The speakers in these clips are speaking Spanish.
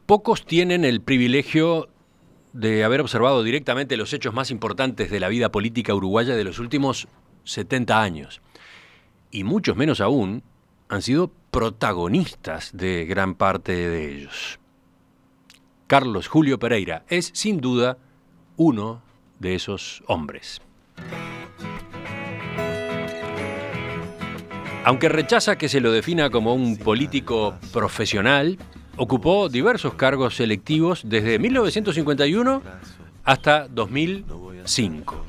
Pocos tienen el privilegio de haber observado directamente los hechos más importantes de la vida política uruguaya de los últimos 70 años. Y muchos menos aún han sido protagonistas de gran parte de ellos. Carlos Julio Pereira es, sin duda, uno de esos hombres. Aunque rechaza que se lo defina como un político profesional, ocupó diversos cargos electivos desde 1951 hasta 2005.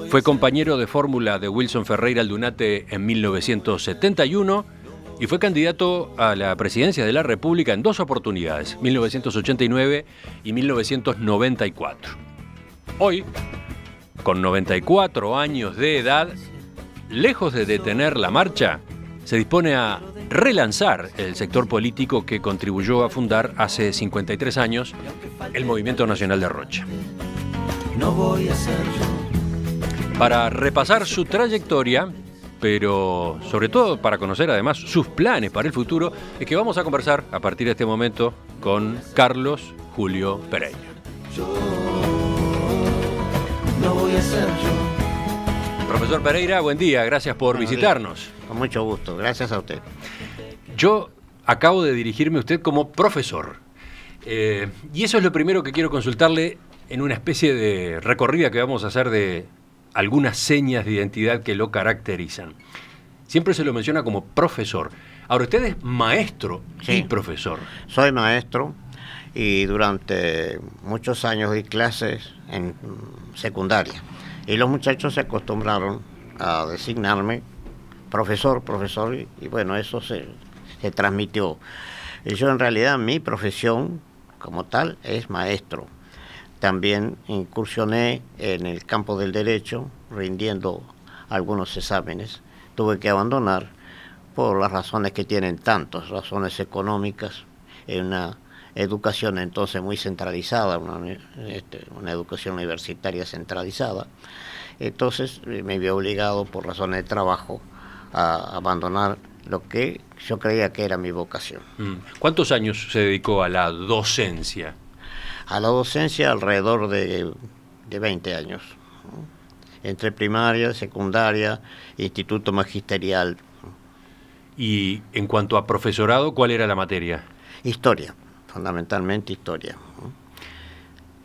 Fue compañero de fórmula de Wilson Ferreira Aldunate en 1971 y fue candidato a la presidencia de la República en dos oportunidades, 1989 y 1994. Hoy, con 94 años de edad, lejos de detener la marcha, se dispone a relanzar el sector político que contribuyó a fundar hace 53 años el Movimiento Nacional de Rocha. No voy a ser yo. Para repasar su trayectoria, pero sobre todo para conocer además sus planes para el futuro, es que vamos a conversar a partir de este momento con Carlos Julio Pereira. Yo no voy a ser yo. Profesor Pereira, buen día, gracias por visitarnos. Con mucho gusto, gracias a usted. Yo acabo de dirigirme a usted como profesor. Y eso es lo primero que quiero consultarle en una especie de recorrida que vamos a hacer de algunas señas de identidad que lo caracterizan. Siempre se lo menciona como profesor. Ahora, usted es maestro y profesor. Soy maestro y durante muchos años di clases en secundaria. Y los muchachos se acostumbraron a designarme profesor, y bueno, eso se transmitió. Y yo en realidad mi profesión como tal es maestro. También incursioné en el campo del derecho, rindiendo algunos exámenes. Tuve que abandonar por las razones que tienen tantas, razones económicas, en una educación entonces muy centralizada, una educación universitaria centralizada. Entonces me vi obligado por razones de trabajo a abandonar lo que yo creía que era mi vocación. ¿Cuántos años se dedicó a la docencia? A la docencia alrededor de 20 años, entre primaria, secundaria, instituto magisterial. Y en cuanto a profesorado, ¿cuál era la materia? Historia, fundamentalmente historia.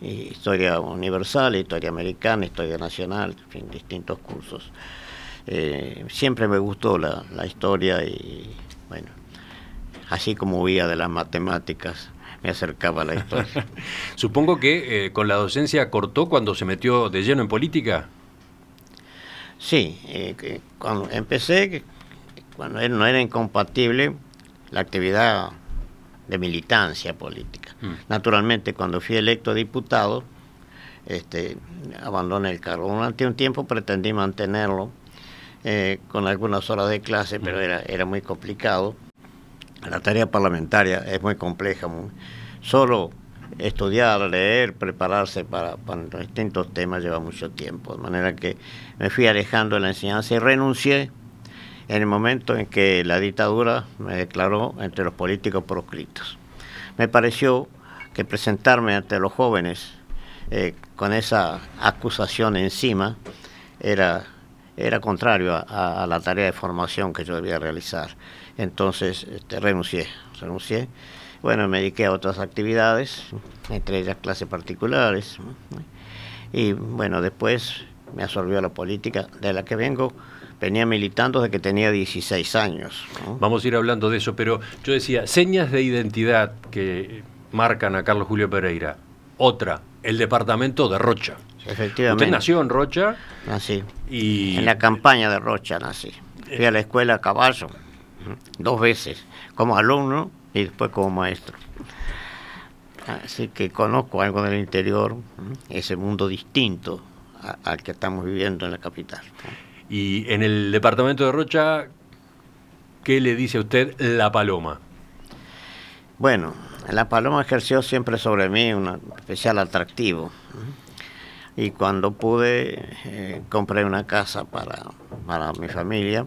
Historia universal, historia americana, historia nacional, en fin, distintos cursos. Siempre me gustó la historia y, bueno, así como huía de las matemáticas, me acercaba a la historia. Supongo que con la docencia cortó cuando se metió de lleno en política. Sí, cuando empecé, cuando no era incompatible la actividad de militancia política. Naturalmente, cuando fui electo diputado, abandoné el cargo. Durante un tiempo pretendí mantenerlo con algunas horas de clase, pero era muy complicado. La tarea parlamentaria es muy compleja. Solo estudiar, leer, prepararse para los distintos temas lleva mucho tiempo. De manera que me fui alejando de la enseñanza y renuncié en el momento en que la dictadura me declaró entre los políticos proscritos. Me pareció que presentarme ante los jóvenes con esa acusación encima era contrario a la tarea de formación que yo debía realizar. Entonces renuncié. Bueno, me dediqué a otras actividades, entre ellas clases particulares. Y bueno, después me absorbió la política, de la que venía militando desde que tenía 16 años, ¿no? Vamos a ir hablando de eso, pero yo decía, señas de identidad que marcan a Carlos Julio Pereira. Otra, el departamento de Rocha. Efectivamente. Usted nació en Rocha. Nací. Y... en la campaña de Rocha nací. Fui a la escuela a caballo, 2 veces, como alumno y después como maestro. Así que conozco algo del interior, ese mundo distinto al que estamos viviendo en la capital. Y en el departamento de Rocha, ¿qué le dice a usted la Paloma? Bueno, la Paloma ejerció siempre sobre mí un especial atractivo. Y cuando pude, compré una casa para mi familia.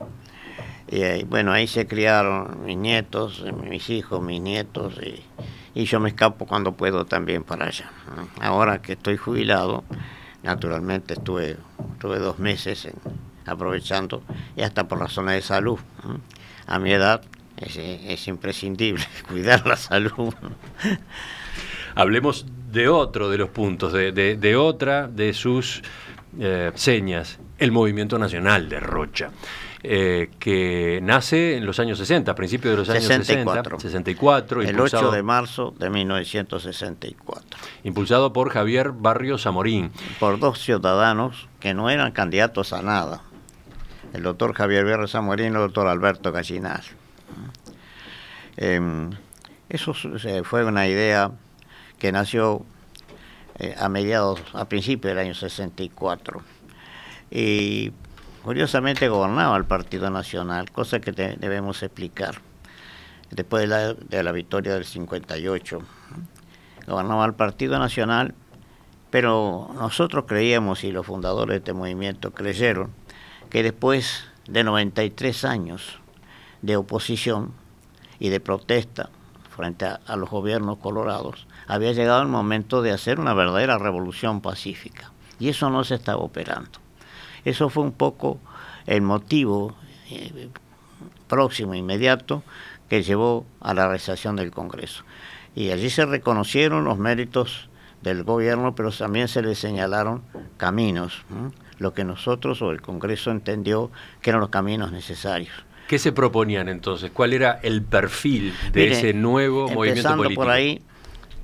Y bueno, ahí se criaron mis nietos, mis hijos, mis nietos. y yo me escapo cuando puedo también para allá. Ahora que estoy jubilado, naturalmente estuve 2 meses aprovechando, y hasta por razones de salud. A mi edad es imprescindible cuidar la salud. Hablemos de otro de los puntos, de otra de sus señas, el Movimiento Nacional de Rocha, que nace en los años 60, a principios de los años 64, el 8 de marzo de 1964. Impulsado por Javier Barrios Amorín. Por 2 ciudadanos que no eran candidatos a nada, el doctor Javier Barrios Amorín y el doctor Alberto Gallinal. Eso fue una idea que nació a principios del año 64, y curiosamente gobernaba el Partido Nacional, cosa que debemos explicar. Después de la victoria del 58, gobernaba el Partido Nacional, pero nosotros creíamos, y los fundadores de este movimiento creyeron, que después de 93 años de oposición y de protesta frente a los gobiernos colorados, había llegado el momento de hacer una verdadera revolución pacífica, y eso no se estaba operando. Eso fue un poco el motivo próximo, inmediato, que llevó a la realización del Congreso. Y allí se reconocieron los méritos del gobierno, pero también se le señalaron caminos, lo que nosotros o el Congreso entendió que eran los caminos necesarios. ¿Qué se proponían entonces? ¿Cuál era el perfil de ese nuevo movimiento político? Empezando por ahí,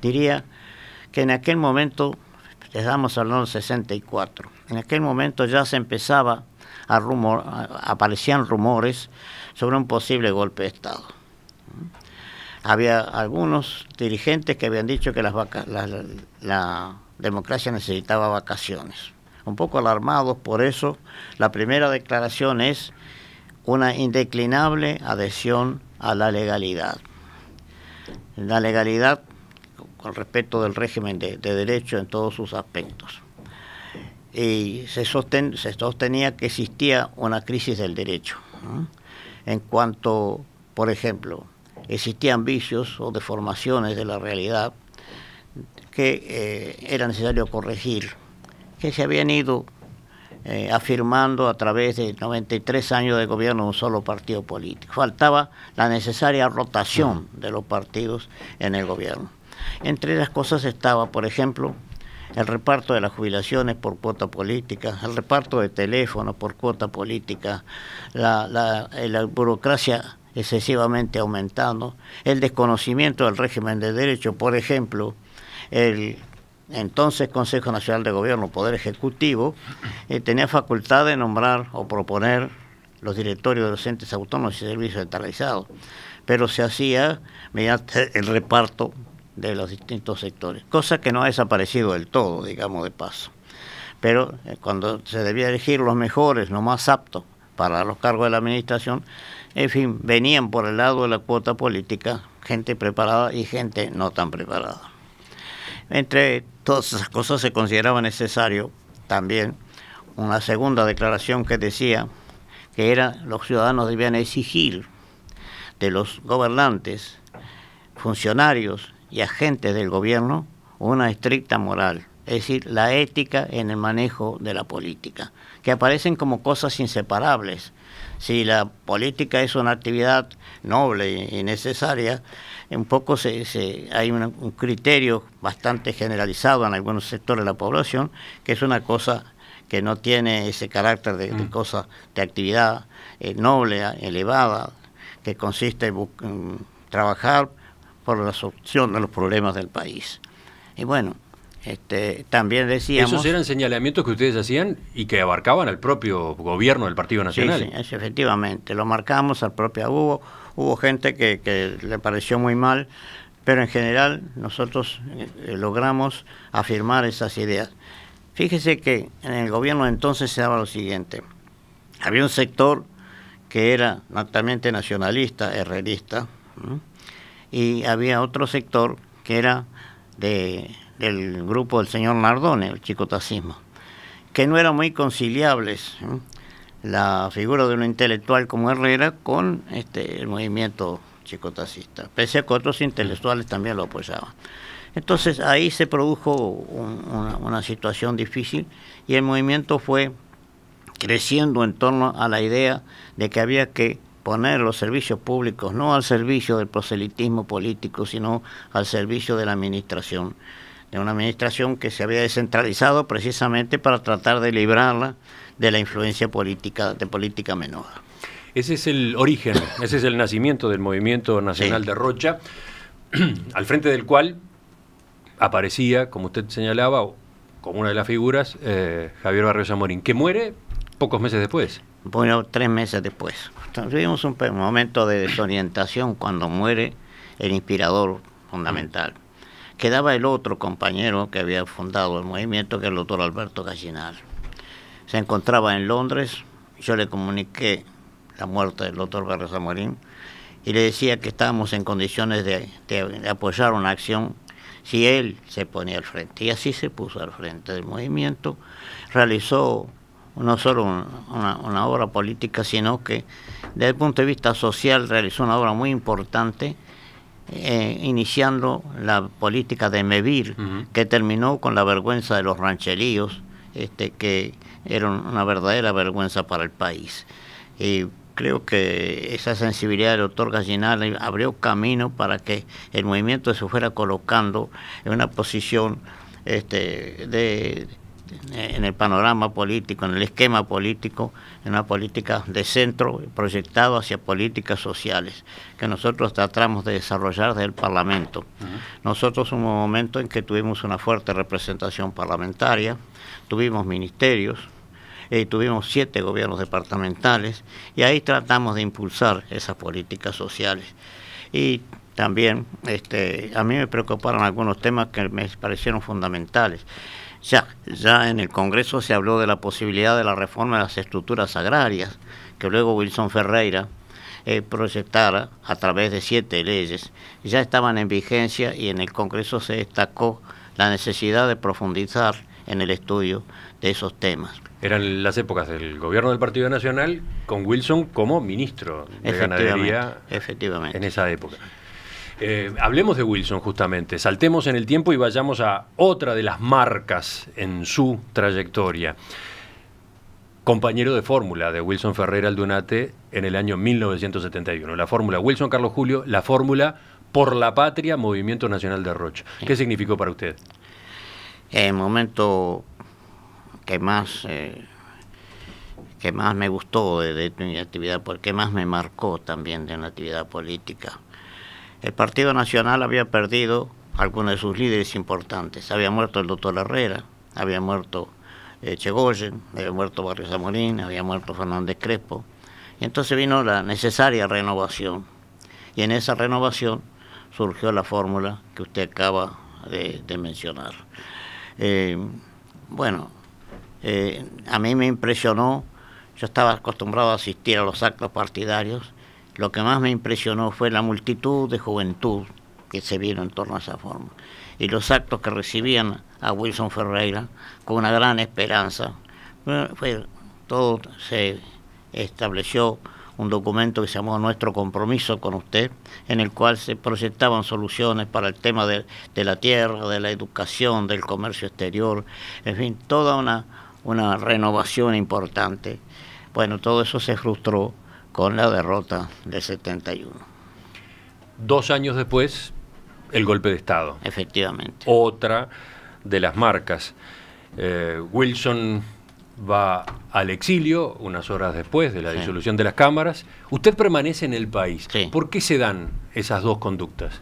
diría que en aquel momento, estamos hablando del 64, en aquel momento ya se empezaba aparecían rumores sobre un posible golpe de Estado. Había algunos dirigentes que habían dicho que la democracia necesitaba vacaciones. Un poco alarmados por eso, la primera declaración es una indeclinable adhesión a la legalidad. La legalidad con respecto del régimen de derecho en todos sus aspectos. Y se sostenía que existía una crisis del derecho, en cuanto, por ejemplo, existían vicios o deformaciones de la realidad que era necesario corregir, que se habían ido afirmando a través de 93 años de gobierno de un solo partido político. Faltaba la necesaria rotación de los partidos en el gobierno. Entre las cosas estaba, por ejemplo, el reparto de las jubilaciones por cuota política, el reparto de teléfonos por cuota política, la burocracia excesivamente aumentando, el desconocimiento del régimen de derecho, por ejemplo, el entonces Consejo Nacional de Gobierno, Poder Ejecutivo, tenía facultad de nombrar o proponer los directorios de los entes autónomos y servicios centralizados, pero se hacía mediante el reparto de los distintos sectores, cosa que no ha desaparecido del todo, digamos de paso. Pero cuando se debía elegir los mejores, los más aptos para los cargos de la administración, en fin, venían por el lado de la cuota política gente preparada y gente no tan preparada. Entre todas esas cosas se consideraba necesario también una segunda declaración que decía que los ciudadanos debían exigir de los gobernantes, funcionarios y agentes del gobierno una estricta moral, es decir, la ética en el manejo de la política, que aparecen como cosas inseparables. Si la política es una actividad noble y necesaria, un poco hay un criterio bastante generalizado en algunos sectores de la población, que es una cosa que no tiene ese carácter de cosa de actividad noble, elevada, que consiste en trabajar por la solución de los problemas del país. Y bueno, también decíamos... Esos eran señalamientos que ustedes hacían y que abarcaban al propio gobierno del Partido Nacional. Sí, efectivamente, lo marcamos al propio. Hubo gente que le pareció muy mal, pero en general nosotros logramos afirmar esas ideas. Fíjese que en el gobierno entonces se daba lo siguiente: había un sector que era totalmente nacionalista, herrerista, y había otro sector que era del grupo del señor Nardone, el chicotacismo, que no eran muy conciliables la figura de un intelectual como Herrera con el movimiento chicotacista, pese a que otros intelectuales también lo apoyaban. Entonces ahí se produjo una situación difícil y el movimiento fue creciendo en torno a la idea de que había que poner los servicios públicos no al servicio del proselitismo político, sino al servicio de la administración, de una administración que se había descentralizado precisamente para tratar de librarla de la influencia política, de política menor. Ese es el origen, ese es el nacimiento del Movimiento Nacional de Rocha, al frente del cual aparecía, como usted señalaba, como una de las figuras, Javier Barrios Amorín, que muere pocos meses después. Bueno, 3 meses después. Tuvimos un momento de desorientación cuando muere el inspirador fundamental. Quedaba el otro compañero que había fundado el movimiento, que es el doctor Alberto Gallinal. Se encontraba en Londres, yo le comuniqué la muerte del doctor Barrios Amorín y le decía que estábamos en condiciones de apoyar una acción si él se ponía al frente. Y así se puso al frente del movimiento, realizó no solo una obra política, sino que desde el punto de vista social realizó una obra muy importante, iniciando la política de MEVIR, que terminó con la vergüenza de los rancheríos, que era una verdadera vergüenza para el país. Y creo que esa sensibilidad del doctor Gallinal abrió camino para que el movimiento se fuera colocando en una posición en el panorama político, en el esquema político, en una política de centro proyectado hacia políticas sociales, que nosotros tratamos de desarrollar desde el Parlamento. Nosotros hubo un momento en que tuvimos una fuerte representación parlamentaria, tuvimos ministerios, tuvimos 7 gobiernos departamentales, y ahí tratamos de impulsar esas políticas sociales. Y también a mí me preocuparon algunos temas que me parecieron fundamentales. Ya en el Congreso se habló de la posibilidad de la reforma de las estructuras agrarias, que luego Wilson Ferreira proyectara a través de 7 leyes. Ya estaban en vigencia y en el Congreso se destacó la necesidad de profundizar en el estudio de esos temas. Eran las épocas del gobierno del Partido Nacional con Wilson como ministro de Ganadería en esa época. Hablemos de Wilson justamente, saltemos en el tiempo y vayamos a otra de las marcas en su trayectoria. Compañero de fórmula de Wilson Ferreira Aldunate en el año 1971. La fórmula Wilson Carlos Julio, la fórmula Por la Patria, Movimiento Nacional de Rocha. ¿Qué significó para usted? El momento que más me gustó de mi actividad, porque más me marcó también de una actividad política. El Partido Nacional había perdido algunos de sus líderes importantes. Había muerto el doctor Herrera, había muerto Chegoyen, había muerto Barrios Amorín, había muerto Fernández Crespo. Y entonces vino la necesaria renovación. Y en esa renovación surgió la fórmula que usted acaba de mencionar. A mí me impresionó, yo estaba acostumbrado a asistir a los actos partidarios. Lo que más me impresionó fue la multitud de juventud que se vino en torno a esa forma. Y los actos que recibían a Wilson Ferreira con una gran esperanza. Todo se estableció un documento que se llamó Nuestro Compromiso con Usted, en el cual se proyectaban soluciones para el tema de la tierra, de la educación, del comercio exterior, en fin, toda una renovación importante. Bueno, todo eso se frustró con la derrota del 71. 2 años después, el golpe de Estado. Efectivamente. Otra de las marcas. Wilson va al exilio unas horas después de la disolución de las cámaras. Usted permanece en el país. Sí. ¿Por qué se dan esas dos conductas?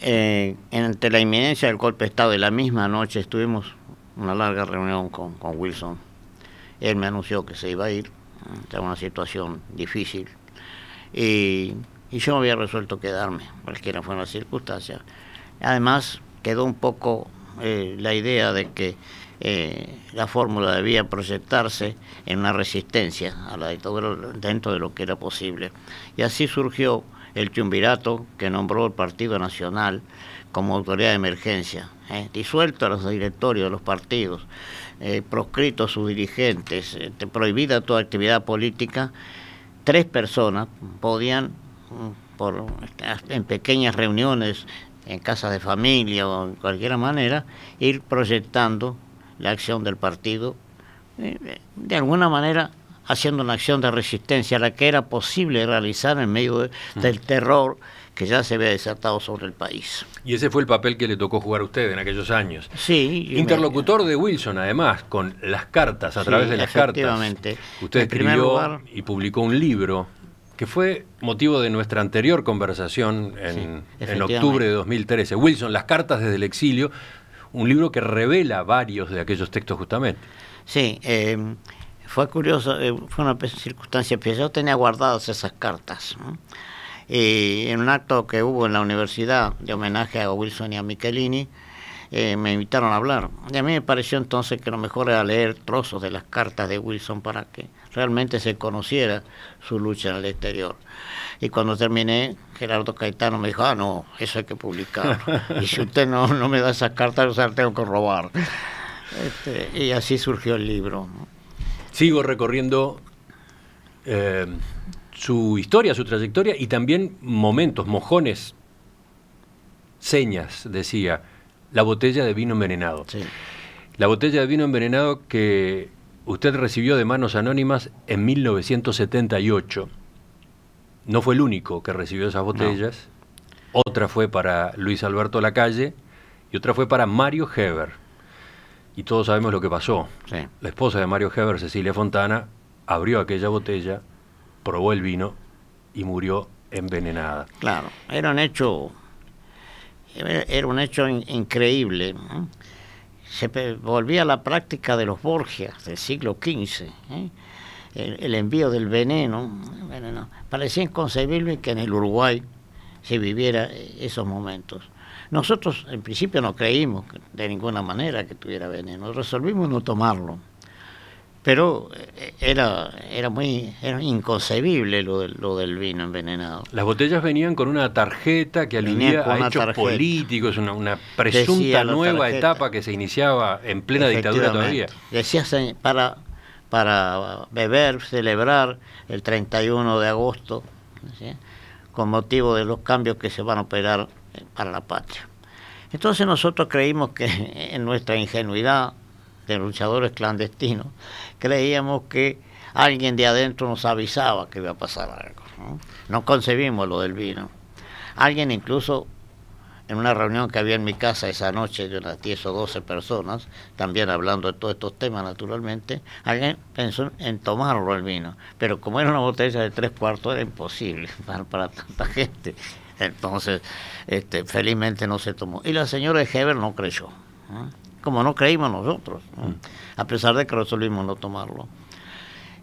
Ante la inminencia del golpe de Estado, de la misma noche estuvimos una larga reunión con Wilson. Él me anunció que se iba a ir. Estaba en una situación difícil y yo había resuelto quedarme, cualquiera fueran las circunstancias. Además quedó un poco la idea de que la fórmula debía proyectarse en una resistencia a la dictadura dentro de lo que era posible, y así surgió el triunvirato que nombró el Partido Nacional como autoridad de emergencia, disuelto a los directorios de los partidos, proscritos sus dirigentes, en pequeñas reuniones, en casas de familia o en cualquier manera, ir proyectando la acción del partido, de alguna manera haciendo una acción de resistencia a la que era posible realizar en medio del terror que ya se había desatado sobre el país. Y ese fue el papel que le tocó jugar a usted en aquellos años. Sí. Interlocutor de Wilson, además, con las cartas, a través de las cartas. Usted escribió y publicó un libro que fue motivo de nuestra anterior conversación en octubre de 2013. Wilson, las cartas desde el exilio, un libro que revela varios de aquellos textos justamente. Sí, fue curioso, fue una circunstancia especial. Yo tenía guardadas esas cartas, ¿no? Y en un acto que hubo en la universidad de homenaje a Wilson y a Michelini, me invitaron a hablar. Y a mí me pareció entonces que lo mejor era leer trozos de las cartas de Wilson para que realmente se conociera su lucha en el exterior. Y cuando terminé, Gerardo Caetano me dijo, no, eso hay que publicarlo. Y si usted no me da esas cartas, yo se las tengo que robar. Y así surgió el libro, ¿no? Sigo recorriendo su historia, su trayectoria y también momentos, mojones, señas, decía, la botella de vino envenenado. Sí. La botella de vino envenenado que usted recibió de manos anónimas en 1978. No fue el único que recibió esas botellas. No. Otra fue para Luis Alberto Lacalle y otra fue para Mario Heber. Y todos sabemos lo que pasó. Sí. La esposa de Mario Heber, Cecilia Fontana, abrió aquella botella, probó el vino y murió envenenada. Claro, era un hecho increíble, ¿no? Se volvía a la práctica de los Borgias del siglo XV, ¿eh? El envío del veneno. Parecía inconcebible que en el Uruguay se viviera esos momentos. Nosotros en principio no creímos de ninguna manera que tuviera veneno, resolvimos no tomarlo. Pero era inconcebible lo del vino envenenado. Las botellas venían con una tarjeta que aludía a hechos políticos, una presunta nueva etapa que se iniciaba en plena dictadura todavía. Decía para beber, celebrar el 31 de agosto, ¿sí?, con motivo de los cambios que se van a operar para la patria. Entonces nosotros creímos que en nuestra ingenuidad de luchadores clandestinos, creíamos que alguien de adentro nos avisaba que iba a pasar algo, ¿no? No concebimos lo del vino. Alguien incluso, en una reunión que había en mi casa esa noche de unas 10 o 12 personas, también hablando de todos estos temas naturalmente, alguien pensó en tomarlo el vino, pero como era una botella de 3/4 era imposible para tanta gente. Entonces, felizmente no se tomó. Y la señora Heber no creyó, ¿no?, como no creímos nosotros, ¿no?, a pesar de que resolvimos no tomarlo.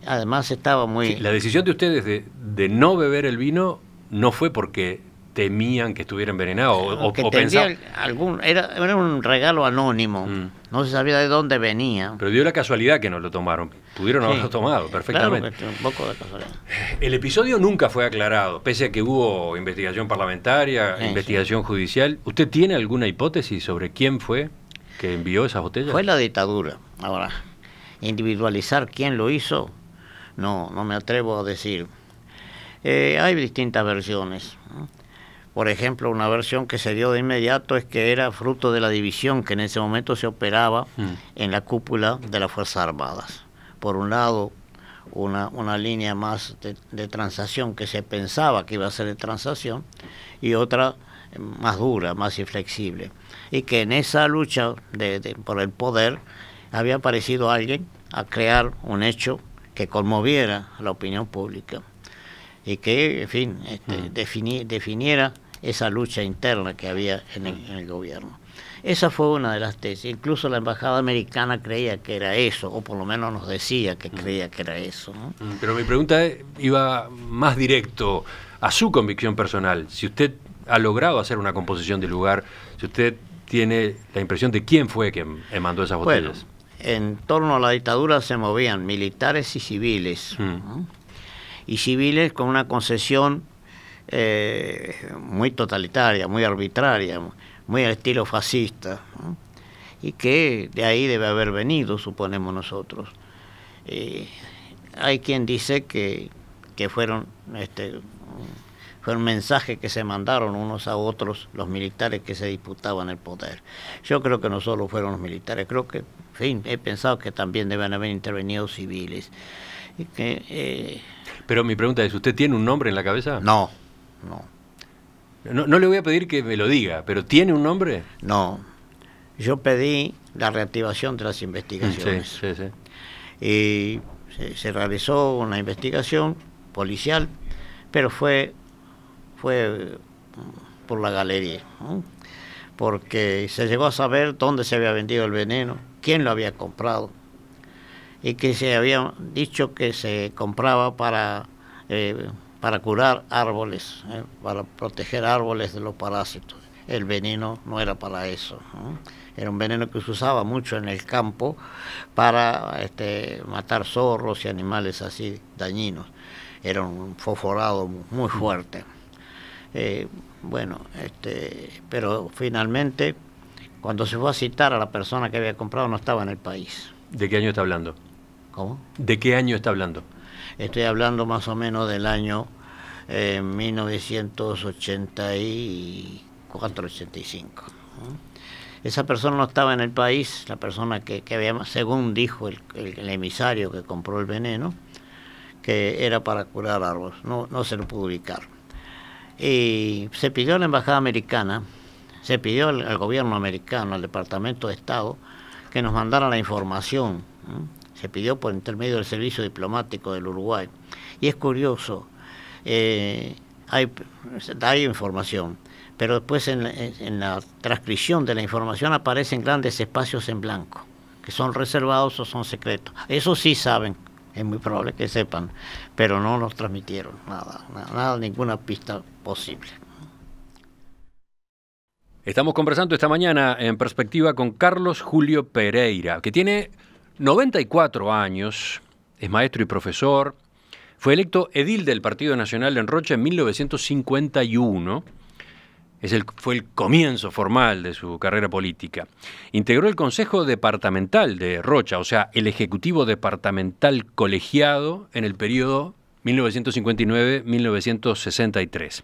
Además estaba muy... Sí, la decisión de ustedes de no beber el vino no fue porque temían que estuviera envenenado o pensaban... Era un regalo anónimo, no se sabía de dónde venía. Pero dio la casualidad que no lo tomaron, pudieron haberlo tomado perfectamente. Claro, un poco de casualidad. El episodio nunca fue aclarado, pese a que hubo investigación parlamentaria, investigación judicial. ¿Usted tiene alguna hipótesis sobre quién fue que envió esas botellas? Fue la dictadura. Ahora, individualizar quién lo hizo, no me atrevo a decir. Hay distintas versiones, ¿no? Por ejemplo, una versión que se dio de inmediato es que era fruto de la división que en ese momento se operaba en la cúpula de las Fuerzas Armadas. Por un lado, una línea más de transacción que se pensaba que iba a ser de transacción, y otra más dura, más inflexible. Y que en esa lucha por el poder había aparecido alguien a crear un hecho que conmoviera a la opinión pública y que, en fin, definiera esa lucha interna que había en el gobierno. Esa fue una de las tesis. Incluso la embajada americana creía que era eso, o por lo menos nos decía que creía que era eso, ¿no? Pero mi pregunta iba más directo a su convicción personal. Si usted ha logrado hacer una composición del lugar, si usted tiene la impresión de quién fue quien mandó esas botellas. Bueno, en torno a la dictadura se movían militares y civiles, ¿no? Y civiles con una concesión muy totalitaria, muy arbitraria, muy al estilo fascista, ¿no? Y que de ahí debe haber venido, suponemos nosotros. Hay quien dice que fueron fue un mensaje que se mandaron unos a otros los militares que se disputaban el poder. Yo creo que no solo fueron los militares, creo que, en fin, he pensado que también deben haber intervenido civiles. Y que, Pero mi pregunta es, ¿usted tiene un nombre en la cabeza? no. No le voy a pedir que me lo diga, pero ¿tiene un nombre? No. Yo pedí la reactivación de las investigaciones. Sí. Y se realizó una investigación policial, pero fue por la galería, ¿no? Porque se llegó a saber dónde se había vendido el veneno, quién lo había comprado, y que se había dicho que se compraba para curar árboles, para proteger árboles de los parásitos. El veneno no era para eso, ¿no? Era un veneno que se usaba mucho en el campo para matar zorros y animales así dañinos. Era un fosforado muy fuerte. Pero finalmente, cuando se fue a citar a la persona que había comprado, no estaba en el país. ¿De qué año está hablando? ¿Cómo? ¿De qué año está hablando? Estoy hablando más o menos del año 1984-85. Esa persona no estaba en el país, la persona que había, según dijo el emisario que compró el veneno, que era para curar árboles, no se lo pudo ubicar. Y se pidió a la embajada americana, se pidió al gobierno americano, al Departamento de Estado, que nos mandara la información, ¿no? Se pidió por intermedio del Servicio Diplomático del Uruguay. Y es curioso, hay información, pero después en la transcripción de la información aparecen grandes espacios en blanco, que son reservados o son secretos. Eso sí saben, es muy probable que sepan, pero no nos transmitieron nada, ninguna pista posible. Estamos conversando esta mañana en Perspectiva con Carlos Julio Pereira, que tiene 94 años, es maestro y profesor, fue electo edil del Partido Nacional en Rocha en 1951, fue el comienzo formal de su carrera política. Integró el Consejo Departamental de Rocha, o sea, el Ejecutivo Departamental Colegiado en el periodo 1959-1963.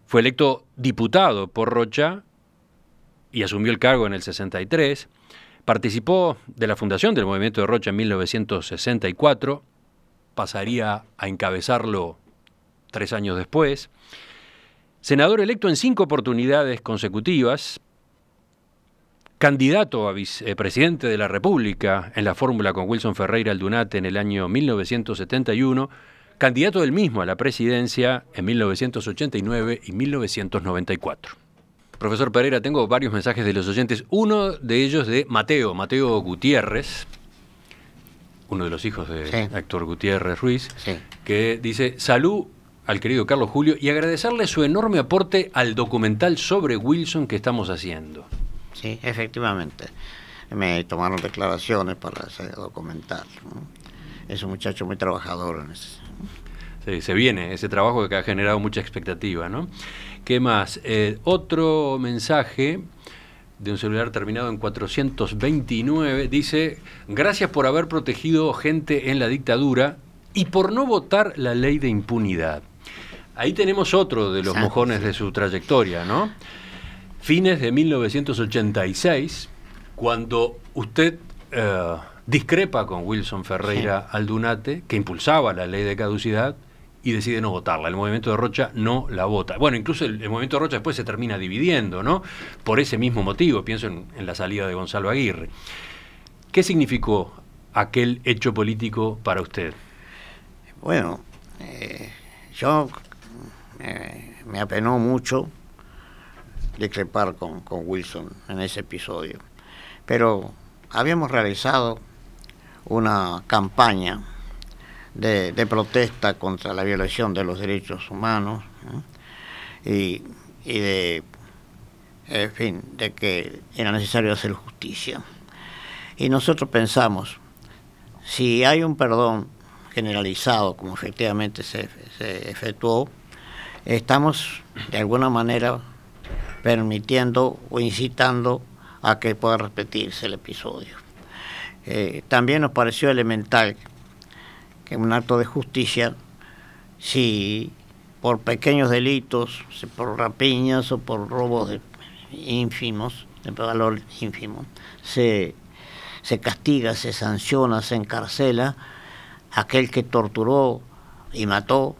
Fue electo diputado por Rocha y asumió el cargo en el 63. Participó de la fundación del Movimiento de Rocha en 1964, pasaría a encabezarlo 3 años después. Senador electo en 5 oportunidades consecutivas, candidato a vicepresidente de la República en la fórmula con Wilson Ferreira Aldunate en el año 1971, candidato del mismo a la presidencia en 1989 y 1994. Profesor Pereira, tengo varios mensajes de los oyentes, uno de ellos de Mateo Gutiérrez, uno de los hijos de Héctor Gutiérrez Ruiz, que dice: salud al querido Carlos Julio y agradecerle su enorme aporte al documental sobre Wilson que estamos haciendo. Sí, efectivamente. Me tomaron declaraciones para ese documental, ¿no? Es un muchacho muy trabajador en ese. Sí, se viene ese trabajo que ha generado mucha expectativa, ¿no? ¿Qué más? Otro mensaje de un celular terminado en 429 dice: gracias por haber protegido gente en la dictadura y por no votar la ley de impunidad. Ahí tenemos otro de los mojones de su trayectoria, ¿no? Fines de 1986, cuando usted discrepa con Wilson Ferreira Aldunate, que impulsaba la ley de caducidad, y decide no votarla. El movimiento de Rocha no la vota. Bueno, incluso el movimiento de Rocha después se termina dividiendo, ¿no? Por ese mismo motivo, pienso en la salida de Gonzalo Aguirre. ¿Qué significó aquel hecho político para usted? Bueno, yo me apenó mucho discrepar con Wilson en ese episodio, pero habíamos realizado una campaña de protesta contra la violación de los derechos humanos, ¿no? y de que era necesario hacer justicia. Y nosotros pensamos, si hay un perdón generalizado, como efectivamente se efectuó, estamos de alguna manera permitiendo o incitando a que pueda repetirse el episodio. También nos pareció elemental que un acto de justicia, si por pequeños delitos, por rapiñas o por robos ínfimos, de valor ínfimo, se castiga, se sanciona, se encarcela. Aquel que torturó y mató,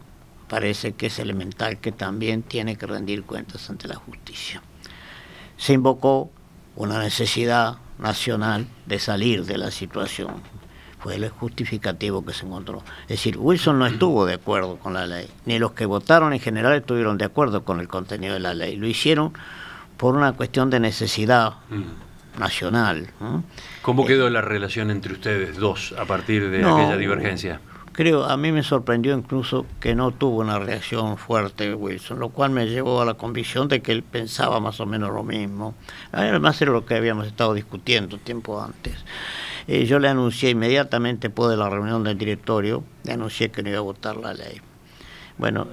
parece que es elemental que también tiene que rendir cuentas ante la justicia. Se invocó una necesidad nacional de salir de la situación. Fue el justificativo que se encontró. Es decir, Wilson no estuvo de acuerdo con la ley, ni los que votaron en general estuvieron de acuerdo con el contenido de la ley. Lo hicieron por una cuestión de necesidad nacional. ¿Cómo quedó la relación entre ustedes dos a partir de aquella divergencia? Creo, a mí me sorprendió incluso que no tuvo una reacción fuerte Wilson, lo cual me llevó a la convicción de que él pensaba más o menos lo mismo. Además era lo que habíamos estado discutiendo tiempo antes. Yo le anuncié inmediatamente después de la reunión del directorio, le anuncié que no iba a votar la ley. Bueno,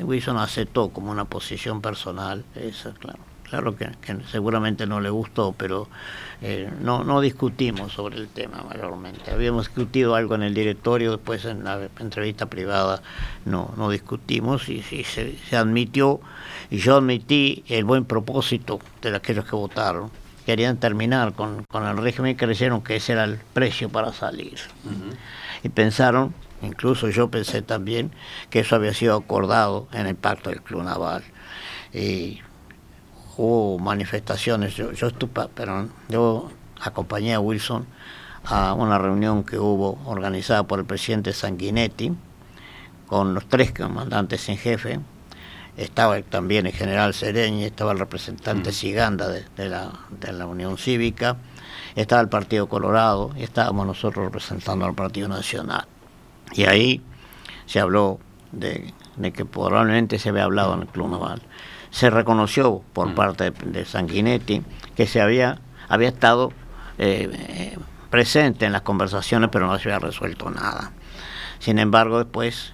Wilson aceptó como una posición personal, esa, claro que seguramente no le gustó, pero no discutimos sobre el tema mayormente. Habíamos discutido algo en el directorio, después en la entrevista privada no discutimos y se admitió, y yo admití el buen propósito de aquellos que votaron. Querían terminar con el régimen y creyeron que ese era el precio para salir. Y pensaron, incluso yo pensé también, que eso había sido acordado en el pacto del Club Naval. Y hubo manifestaciones, yo acompañé a Wilson a una reunión que hubo organizada por el presidente Sanguinetti con los 3 comandantes en jefe. Estaba también el general Sereñi, estaba el representante Siganda de la Unión Cívica, estaba el Partido Colorado y estábamos nosotros representando al Partido Nacional. Y ahí se habló de que probablemente se había hablado en el Club Naval. Se reconoció por parte de Sanguinetti que se había estado presente en las conversaciones, pero no se había resuelto nada. Sin embargo, después,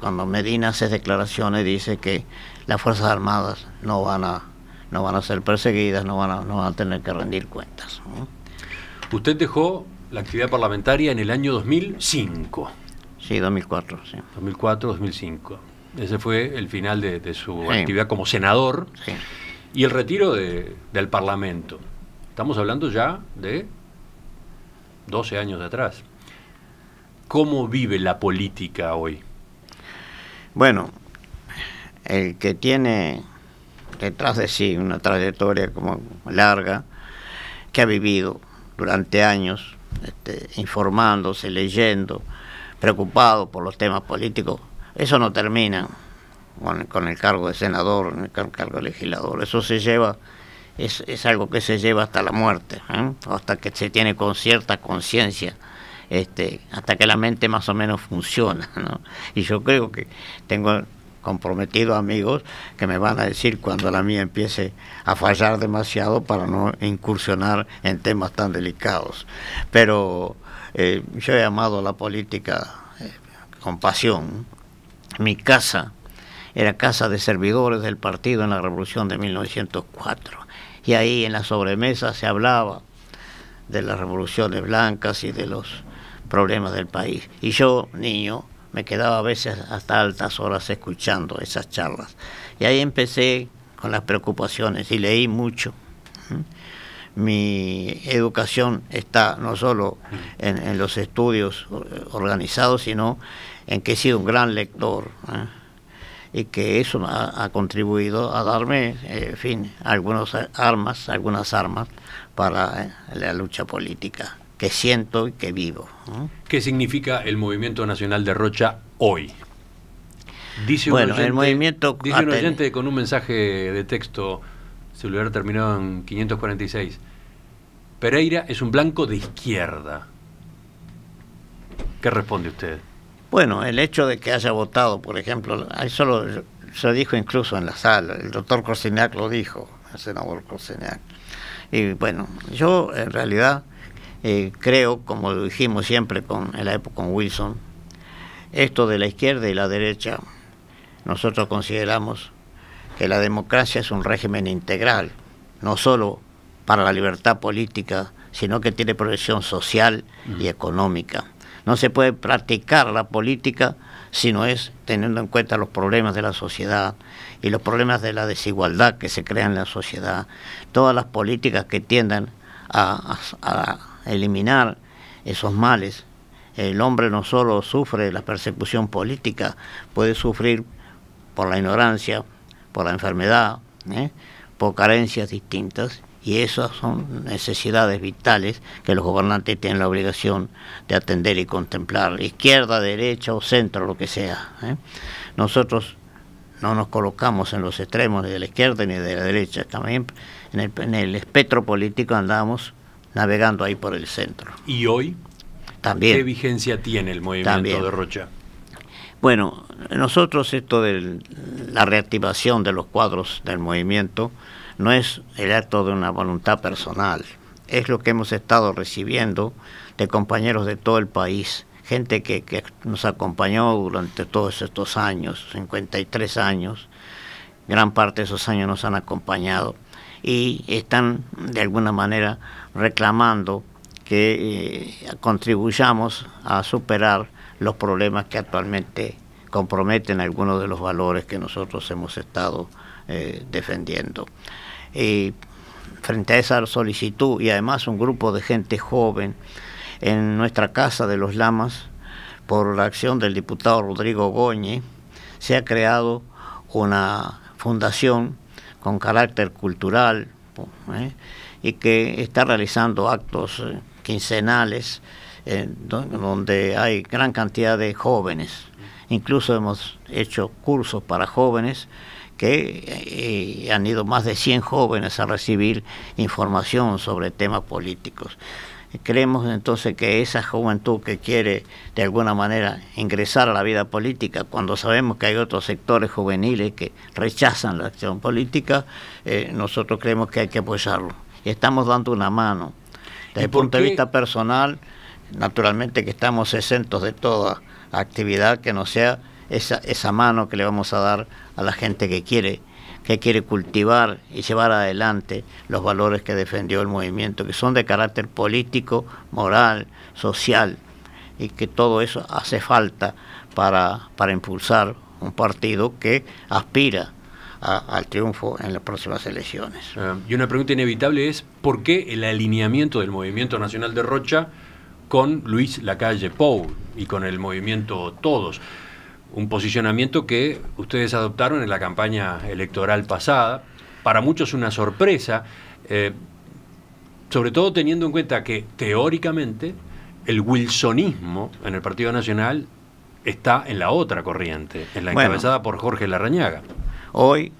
cuando Medina hace declaraciones, dice que las Fuerzas Armadas no van a ser perseguidas, no van a tener que rendir cuentas. Usted dejó la actividad parlamentaria en el año 2005. Sí, 2004, sí. 2004, 2005. Ese fue el final de su actividad como senador y el retiro del Parlamento. Estamos hablando ya de 12 años de atrás. ¿Cómo vive la política hoy? Bueno, el que tiene detrás de sí una trayectoria como larga, que ha vivido durante años informándose, leyendo, preocupado por los temas políticos, eso no termina con el cargo de senador, con el cargo de legislador. Eso se lleva, es algo que se lleva hasta la muerte, hasta que se tiene con cierta conciencia, hasta que la mente más o menos funciona, ¿no? Y yo creo que tengo comprometidos amigos que me van a decir cuando la mía empiece a fallar demasiado para no incursionar en temas tan delicados. Pero yo he amado la política con pasión. Mi casa era casa de servidores del partido en la Revolución de 1904. Y ahí en la sobremesa se hablaba de las revoluciones blancas y de los problemas del país. Y yo, niño, me quedaba a veces hasta altas horas escuchando esas charlas. Y ahí empecé con las preocupaciones y leí mucho. Mi educación está no solo en los estudios organizados, sino en que he sido un gran lector, y que eso ha contribuido a darme, algunas armas para la lucha política que siento y que vivo. ¿Qué significa el Movimiento Nacional de Rocha hoy? Dice bueno, el movimiento... Dice un oyente con un mensaje de texto, celular terminado en 546. Pereira es un blanco de izquierda. ¿Qué responde usted? Bueno, el hecho de que haya votado, por ejemplo, eso se dijo incluso en la sala, el doctor Corsignac lo dijo, el senador Corsignac. Y bueno, yo en realidad creo, como lo dijimos siempre en la época con Wilson, esto de la izquierda y la derecha, nosotros consideramos que la democracia es un régimen integral, no solo para la libertad política, sino que tiene proyección social y económica. No se puede practicar la política sino es teniendo en cuenta los problemas de la sociedad y los problemas de la desigualdad que se crea en la sociedad, todas las políticas que tiendan a eliminar esos males. El hombre no solo sufre la persecución política, puede sufrir por la ignorancia, por la enfermedad, por carencias distintas, y esas son necesidades vitales que los gobernantes tienen la obligación de atender y contemplar, izquierda, derecha o centro, lo que sea. Nosotros no nos colocamos en los extremos ni de la izquierda ni de la derecha, también en el espectro político andamos navegando ahí por el centro. ¿Y hoy? También. ¿Qué vigencia tiene el movimiento de Rocha? Bueno, nosotros esto de la reactivación de los cuadros del movimiento no es el acto de una voluntad personal, es lo que hemos estado recibiendo de compañeros de todo el país, gente que nos acompañó durante todos estos años, 53 años, gran parte de esos años nos han acompañado y están de alguna manera reclamando que contribuyamos a superar los problemas que actualmente comprometen algunos de los valores que nosotros hemos estado defendiendo. Y frente a esa solicitud y además un grupo de gente joven en nuestra Casa de los Lamas, por la acción del diputado Rodrigo Goñi, se ha creado una fundación con carácter cultural y que está realizando actos quincenales donde hay gran cantidad de jóvenes. Incluso hemos hecho cursos para jóvenes que han ido más de 100 jóvenes a recibir información sobre temas políticos. Creemos entonces que esa juventud que quiere de alguna manera ingresar a la vida política, cuando sabemos que hay otros sectores juveniles que rechazan la acción política, nosotros creemos que hay que apoyarlo. Y estamos dando una mano. Desde el punto de vista personal, naturalmente que estamos exentos de toda actividad que no sea esa mano que le vamos a dar a la gente que quiere cultivar y llevar adelante los valores que defendió el movimiento, que son de carácter político, moral, social, y que todo eso hace falta para impulsar un partido que aspira al triunfo en las próximas elecciones. Y una pregunta inevitable es, ¿por qué el alineamiento del Movimiento Nacional de Rocha con Luis Lacalle Pou y con el movimiento Todos? Un posicionamiento que ustedes adoptaron en la campaña electoral pasada, para muchos una sorpresa, sobre todo teniendo en cuenta que teóricamente el wilsonismo en el Partido Nacional está en la otra corriente, en la encabezada por Jorge Larrañaga. Hoy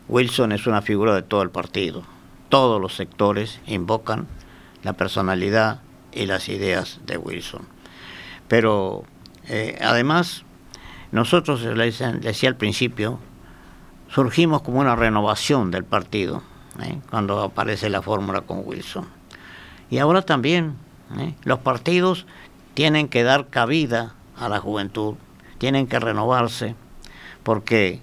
Wilson es una figura de todo el partido. Todos los sectores invocan la personalidad y las ideas de Wilson. Pero además, nosotros, le decía al principio, surgimos como una renovación del partido, cuando aparece la fórmula con Wilson. Y ahora también, los partidos tienen que dar cabida a la juventud, tienen que renovarse, porque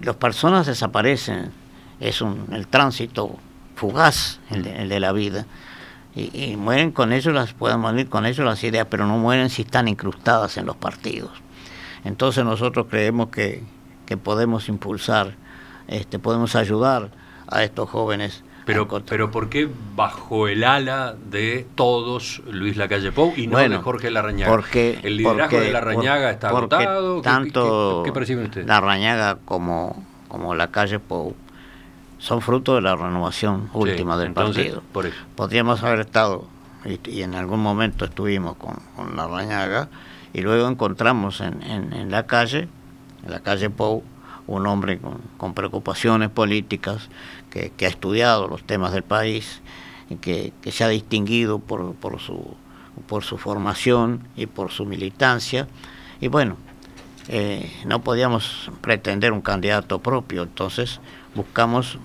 las personas desaparecen, es el tránsito fugaz, el de la vida, y mueren con ellos, pueden morir con ellos las ideas, pero no mueren si están incrustadas en los partidos. Entonces nosotros creemos que podemos impulsar, podemos ayudar a estos jóvenes. Pero ¿por qué bajo el ala de Todos Luis Lacalle Pou y no de Jorge Larrañaga? Porque ¿el liderazgo de Larrañaga está agotado? Tanto ¿Qué perciben ustedes? Larrañaga como Lacalle Pou son fruto de la renovación última del partido. Por eso. Podríamos haber estado, y en algún momento estuvimos con Larrañaga, y luego encontramos en la calle Pou, un hombre con preocupaciones políticas, que ha estudiado los temas del país, y que se ha distinguido por su formación y por su militancia. Y bueno, no podíamos pretender un candidato propio, entonces buscamos,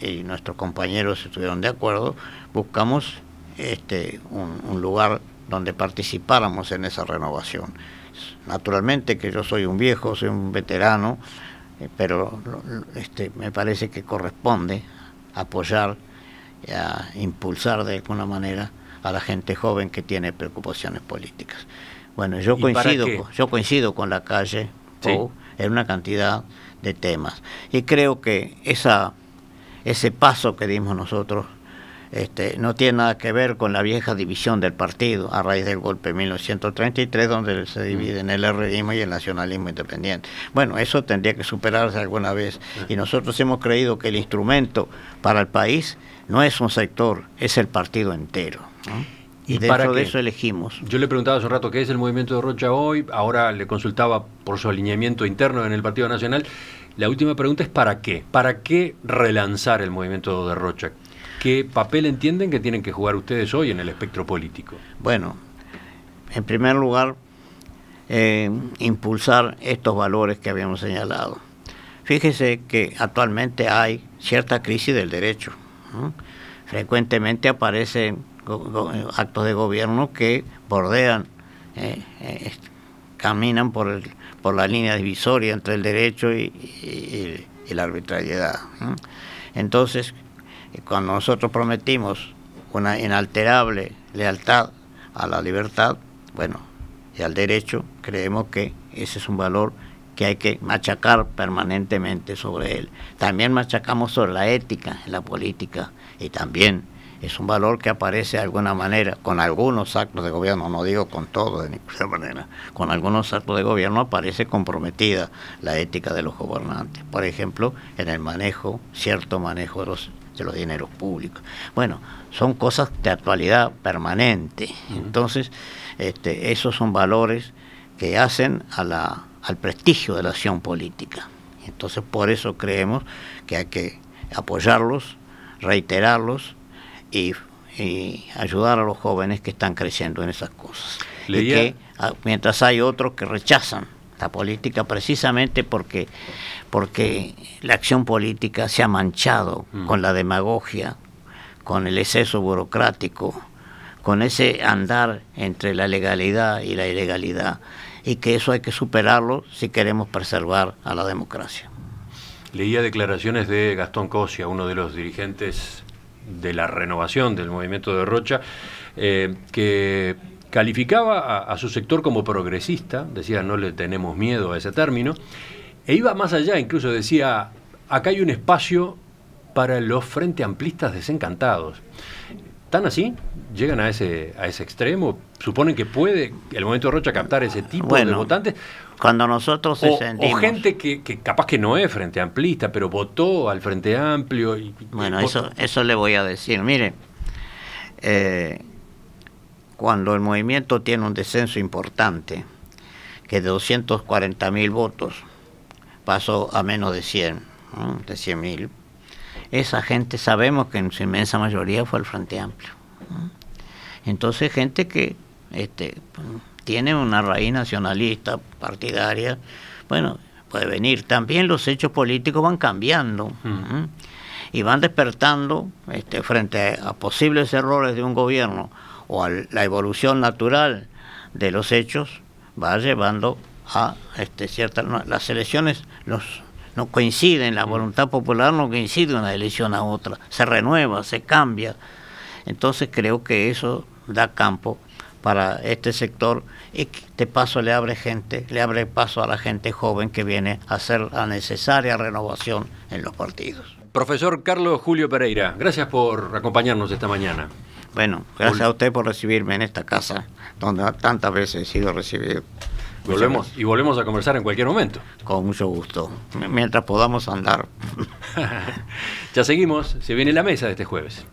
y nuestros compañeros estuvieron de acuerdo, buscamos un lugar donde participáramos en esa renovación. Naturalmente que yo soy un viejo, soy un veterano, pero me parece que corresponde apoyar, a impulsar de alguna manera a la gente joven que tiene preocupaciones políticas. Bueno, ¿Y para qué? yo coincido con la calle Sí. en una cantidad de temas. Y creo que ese paso que dimos nosotros no tiene nada que ver con la vieja división del partido a raíz del golpe de 1933, donde se divide en el herrerismo y el nacionalismo independiente. Bueno, eso tendría que superarse alguna vez. Y nosotros hemos creído que el instrumento para el país no es un sector, es el partido entero, ¿no? Y dentro de eso elegimos. Yo le preguntaba hace un rato qué es el movimiento de Rocha hoy, ahora le consultaba por su alineamiento interno en el Partido Nacional. La última pregunta es ¿para qué? ¿Para qué relanzar el movimiento de Rocha? ¿Qué papel entienden que tienen que jugar ustedes hoy en el espectro político? Bueno, en primer lugar, impulsar estos valores que habíamos señalado. Fíjese que actualmente hay cierta crisis del derecho, ¿no? Frecuentemente aparecen actos de gobierno que bordean, caminan por la línea divisoria entre el derecho y la arbitrariedad, ¿no? Entonces, cuando nosotros prometimos una inalterable lealtad a la libertad, bueno, y al derecho, creemos que ese es un valor que hay que machacar permanentemente sobre él. También machacamos sobre la ética en la política, y también es un valor que aparece de alguna manera con algunos actos de gobierno, no digo con todo de ninguna manera, con algunos actos de gobierno aparece comprometida la ética de los gobernantes, por ejemplo, en el cierto manejo de los dineros públicos. Bueno, son cosas de actualidad permanente. Entonces, esos son valores que hacen al prestigio de la acción política. Entonces, por eso creemos que hay que apoyarlos, reiterarlos y ayudar a los jóvenes que están creciendo en esas cosas. Y que mientras hay otros que rechazan la política precisamente porque la acción política se ha manchado con la demagogia, con el exceso burocrático, con ese andar entre la legalidad y la ilegalidad, y que eso hay que superarlo si queremos preservar a la democracia. Leía declaraciones de Gastón Cosia, uno de los dirigentes de la renovación del movimiento de Rocha, que calificaba a su sector como progresista, decía no le tenemos miedo a ese término, e iba más allá, incluso decía, acá hay un espacio para los frente amplistas desencantados. ¿Tan así? ¿Llegan a ese extremo? ¿Suponen que puede el movimiento de Rocha captar ese tipo de votantes? Cuando nosotros o gente que capaz que no es frente amplista, pero votó al Frente Amplio. Bueno, eso le voy a decir. Mire, cuando el movimiento tiene un descenso importante, que de 240.000 votos pasó a menos de 100, ¿no? De 100.000, esa gente sabemos que en su inmensa mayoría fue al Frente Amplio, ¿no? Entonces gente que tiene una raíz nacionalista, partidaria, bueno, puede venir. También los hechos políticos van cambiando, ¿no? Y van despertando frente a posibles errores de un gobierno o a la evolución natural de los hechos, va llevando a las elecciones no coinciden, la voluntad popular no coincide una elección a otra, se renueva, se cambia. Entonces creo que eso da campo para este sector y de paso le abre paso a la gente joven que viene a hacer la necesaria renovación en los partidos. Profesor Carlos Julio Pereira, gracias por acompañarnos esta mañana. Bueno, gracias a usted por recibirme en esta casa, donde tantas veces he sido recibido. Volvemos a conversar en cualquier momento. Con mucho gusto, mientras podamos andar. Ya seguimos, se viene la mesa de este jueves.